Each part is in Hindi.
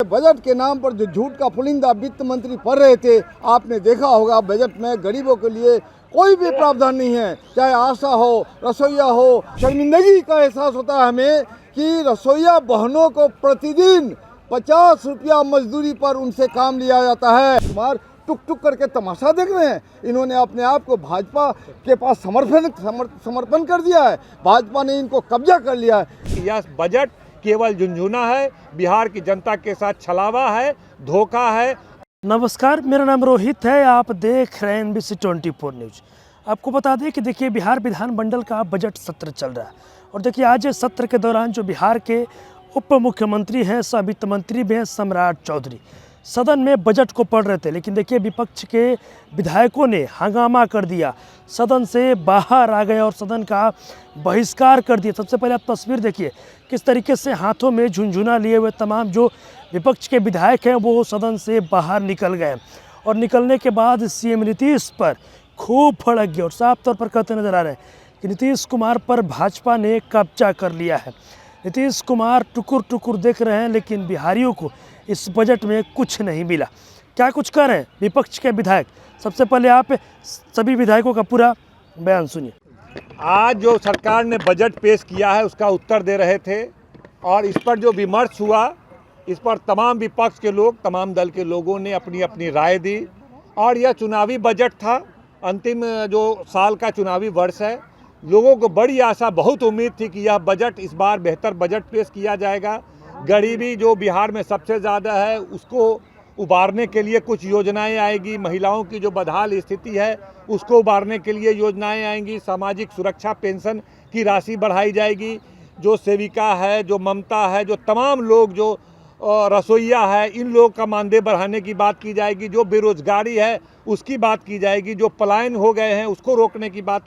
बजट के नाम पर जो झूठ का पुलिंदा वित्त मंत्री पढ़ रहे थे, आपने देखा होगा बजट में गरीबों के लिए कोई भी प्रावधान नहीं है। चाहे आशा हो, रसोईया हो, शर्मिंदगी का एहसास होता है हमें कि रसोईया बहनों को प्रतिदिन 50 रुपया मजदूरी पर उनसे काम लिया जाता है। कुमार टुक टुक करके तमाशा देख रहे हैं। इन्होंने अपने आप को भाजपा के पास समर्पण कर दिया है। भाजपा ने इनको कब्जा कर लिया है। यह बजट केवल झुनझुना है, बिहार की जनता के साथ छलावा है, धोखा है। नमस्कार, मेरा नाम रोहित है। आप देख रहे हैं NBC 24 न्यूज। आपको बता दें कि देखिए बिहार विधानमंडल का बजट सत्र चल रहा है और देखिए आज सत्र के दौरान जो बिहार के उप मुख्यमंत्री हैं, सह वित्त मंत्री भी हैं, सम्राट चौधरी सदन में बजट को पढ़ रहे थे, लेकिन देखिए विपक्ष के विधायकों ने हंगामा कर दिया, सदन से बाहर आ गए और सदन का बहिष्कार कर दिया। सबसे पहले आप तस्वीर देखिए किस तरीके से हाथों में झुनझुना लिए हुए तमाम जो विपक्ष के विधायक हैं वो सदन से बाहर निकल गए और निकलने के बाद CM नीतीश पर खूब भड़क गए और साफ तौर पर कहते नजर आ रहे हैं कि नीतीश कुमार पर भाजपा ने कब्जा कर लिया है। नीतीश कुमार टुकुर टुकुर देख रहे हैं, लेकिन बिहारियों को इस बजट में कुछ नहीं मिला। क्या कुछ कर रहे हैं विपक्ष के विधायक? सबसे पहले आप सभी विधायकों का पूरा बयान सुनिए। आज जो सरकार ने बजट पेश किया है उसका उत्तर दे रहे थे और इस पर जो विमर्श हुआ, इस पर तमाम विपक्ष के लोग, तमाम दल के लोगों ने अपनी अपनी राय दी। और यह चुनावी बजट था, अंतिम जो साल का चुनावी वर्ष है। लोगों को बड़ी आशा, बहुत उम्मीद थी कि यह बजट इस बार बेहतर बजट पेश किया जाएगा। गरीबी जो बिहार में सबसे ज़्यादा है उसको उबारने के लिए कुछ योजनाएं आएगी, महिलाओं की जो बदहाल स्थिति है उसको उबारने के लिए योजनाएं आएंगी, सामाजिक सुरक्षा पेंशन की राशि बढ़ाई जाएगी, जो सेविका है, जो ममता है, जो तमाम लोग जो रसोईया है, इन लोग का मानदेय बढ़ाने की बात की जाएगी, जो बेरोजगारी है उसकी बात की जाएगी, जो पलायन हो गए हैं उसको रोकने की बात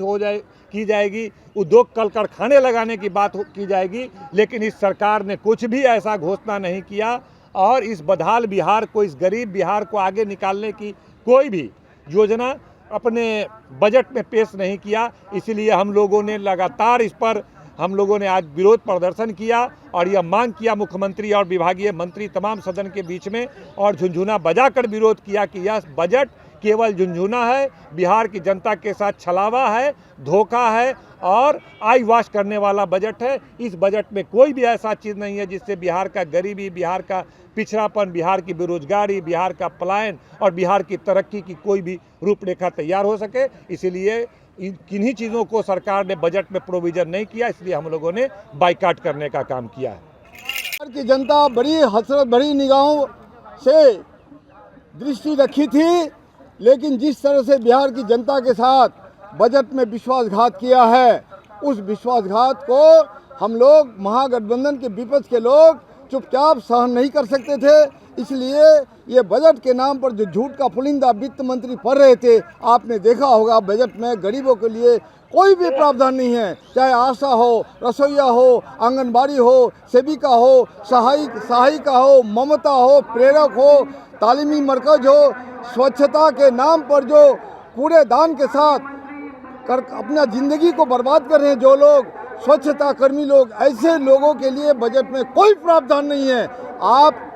की जाएगी, उद्योग कल कारखाने लगाने की बात की जाएगी। लेकिन इस सरकार ने कुछ भी ऐसा घोषणा नहीं किया और इस बदहाल बिहार को, इस गरीब बिहार को आगे निकालने की कोई भी योजना अपने बजट में पेश नहीं किया। इसलिए हम लोगों ने लगातार इस पर आज विरोध प्रदर्शन किया और यह मांग किया मुख्यमंत्री और विभागीय मंत्री तमाम सदन के बीच में, और झुनझुना बजाकर विरोध किया कि यह बजट केवल झुनझुना है, बिहार की जनता के साथ छलावा है, धोखा है और आई वॉश करने वाला बजट है। इस बजट में कोई भी ऐसा चीज़ नहीं है जिससे बिहार का गरीबी, बिहार का पिछड़ापन, बिहार की बेरोजगारी, बिहार का पलायन और बिहार की तरक्की की कोई भी रूपरेखा तैयार हो सके। इसीलिए किन्हीं चीज़ों को सरकार ने बजट में प्रोविजन नहीं किया, इसलिए हम लोगों ने बाइकाट करने का काम किया है। बिहार की जनता बड़ी हसरत भरी निगाहों से दृष्टि रखी थी, लेकिन जिस तरह से बिहार की जनता के साथ बजट में विश्वासघात किया है, उस विश्वासघात को हम लोग महागठबंधन के विपक्ष के लोग चुपचाप सहन नहीं कर सकते थे। इसलिए ये बजट के नाम पर जो झूठ का पुलिंदा वित्त मंत्री पढ़ रहे थे, आपने देखा होगा बजट में गरीबों के लिए कोई भी प्रावधान नहीं है। चाहे आशा हो, रसोईया हो, आंगनबाड़ी हो, सेविका हो, सहायिका हो, ममता हो, प्रेरक हो, तालीमी मरकज हो, स्वच्छता के नाम पर जो कूड़ेदान के साथ अपना ज़िंदगी को बर्बाद कर रहे हैं जो लोग, स्वच्छता कर्मी लोग, ऐसे लोगों के लिए बजट में कोई प्रावधान नहीं है। आप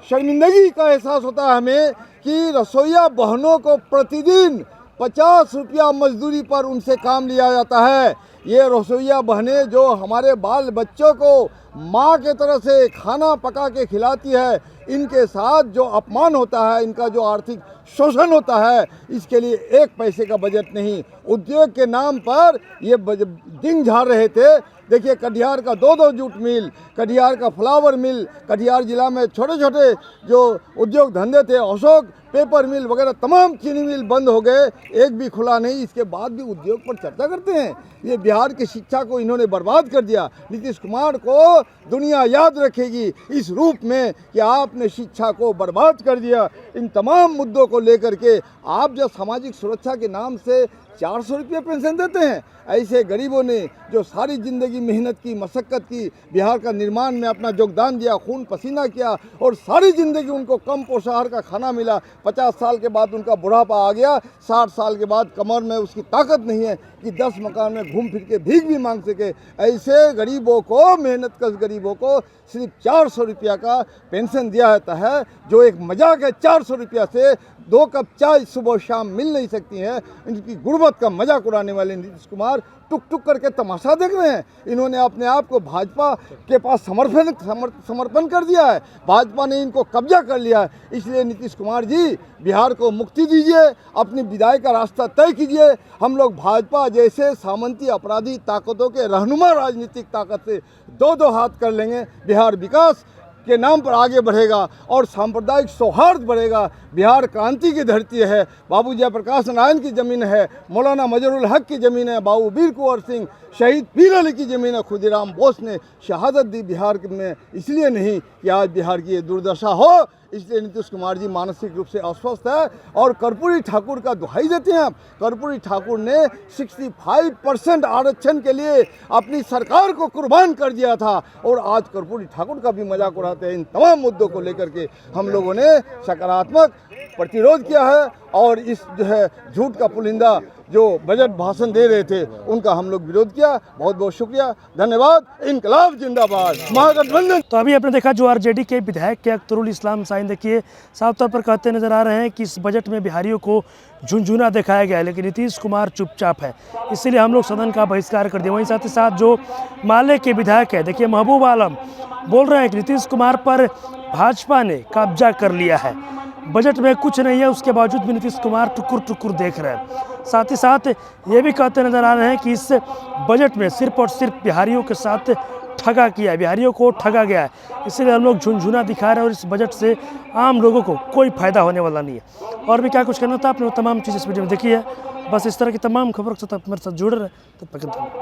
शर्मिंदगी का एहसास होता है हमें कि रसोईया बहनों को प्रतिदिन 50 रुपया मजदूरी पर उनसे काम लिया जाता है। ये रसोईया बहनें जो हमारे बाल बच्चों को माँ के तरह से खाना पका के खिलाती है, इनके साथ जो अपमान होता है, इनका जो आर्थिक शोषण होता है, इसके लिए एक पैसे का बजट नहीं। उद्योग के नाम पर ये दिन झाड़ रहे थे। देखिए कटिहार का 2-2 जूट मिल, कटिहार का फ्लावर मिल, कटिहार जिला में छोटे छोटे जो उद्योग धंधे थे, अशोक पेपर मिल वगैरह तमाम चीनी मिल बंद हो गए, एक भी खुला नहीं। इसके बाद भी उद्योग पर चर्चा करते हैं। ये बिहार की शिक्षा को इन्होंने बर्बाद कर दिया। नीतीश कुमार को दुनिया याद रखेगी इस रूप में कि आपने शिक्षा को बर्बाद कर दिया। इन तमाम मुद्दों को लेकर के आप जो सामाजिक सुरक्षा के नाम से 400 रुपये पेंशन देते हैं। ऐसे गरीबों ने जो सारी ज़िंदगी मेहनत की, मशक्क़त की, बिहार का निर्माण में अपना योगदान दिया, खून पसीना किया और सारी ज़िंदगी उनको कम पोषाहार का खाना मिला। 50 साल के बाद उनका बुढ़ापा आ गया, 60 साल के बाद कमर में उसकी ताकत नहीं है कि 10 मकान में घूम फिर के भीख भी मांग सके। ऐसे गरीबों को, मेहनत कश गरीबों को सिर्फ 400 रुपया का पेंशन दिया जाता है, जो एक मजाक है। 400 रुपया से 2 कप चाय सुबह शाम मिल नहीं सकती है। इनकी गुर्बत का मजाक उड़ाने वाले नीतीश कुमार टुक टुक करके तमाशा देख रहे हैं। इन्होंने अपने आप को भाजपा के पास समर्पण कर दिया है। भाजपा ने इनको कब्जा कर लिया है। इसलिए नीतीश कुमार जी, बिहार को मुक्ति दीजिए, अपनी विदाई का रास्ता तय कीजिए। हम लोग भाजपा जैसे सामंती अपराधी ताकतों के रहनुमा राजनीतिक ताकत से 2-2 हाथ कर लेंगे। बिहार विकास के नाम पर आगे बढ़ेगा और सांप्रदायिक सौहार्द बढ़ेगा। बिहार क्रांति की धरती है, बाबू जयप्रकाश नारायण की ज़मीन है, मौलाना मजरुल हक की ज़मीन है, बाबू वीर कुंवर सिंह, शहीद पीर अली की ज़मीन है। खुदीराम बोस ने शहादत दी बिहार में, इसलिए नहीं कि आज बिहार की ये दुर्दशा हो। इसलिए नीतीश कुमार जी मानसिक रूप से अस्वस्थ है और कर्पूरी ठाकुर का दुहाई देते हैं। आप कर्पूरी ठाकुर ने 65% आरक्षण के लिए अपनी सरकार को कुर्बान कर दिया था और आज कर्पूरी ठाकुर का भी मजाक उड़ाते हैं। इन तमाम मुद्दों को लेकर के हम लोगों ने सकारात्मक प्रतिरोध किया है और इस जो है झूठ का पुलिंदा जो बजट भाषण दे रहे थे उनका हम लोग विरोध किया। बहुत बहुत शुक्रिया, धन्यवाद। इनकलाब जिंदाबाद, महागठबंधन। तो अभी आपने देखा जो आरजेडी के विधायक के अख्तरुल इस्लाम साइन देखिए साफ तौर पर कहते नजर आ रहे हैं कि इस बजट में बिहारियों को झुंझुना दिखाया गया है, लेकिन नीतीश कुमार चुपचाप है, इसीलिए हम लोग सदन का बहिष्कार कर दिया। वहीं साथ ही साथ जो माले के विधायक है देखिए महबूब आलम बोल रहे हैं कि नीतीश कुमार पर भाजपा ने कब्जा कर लिया है, बजट में कुछ नहीं है, उसके बावजूद भी नीतीश कुमार टुकुर टुकुर देख रहे हैं। साथ ही साथ ये भी कहते नजर आ रहे हैं कि इस बजट में सिर्फ और सिर्फ बिहारियों के साथ ठगा किया है, बिहारियों को ठगा गया है, इसलिए हम लोग झुंझुना दिखा रहे हैं और इस बजट से आम लोगों को कोई फायदा होने वाला नहीं है। और भी क्या कुछ करना था आपने वो तमाम चीज़ इस वीडियो में देखी है। बस इस तरह की तमाम खबरों के साथ आप मेरे साथ जुड़े रहे। तब तक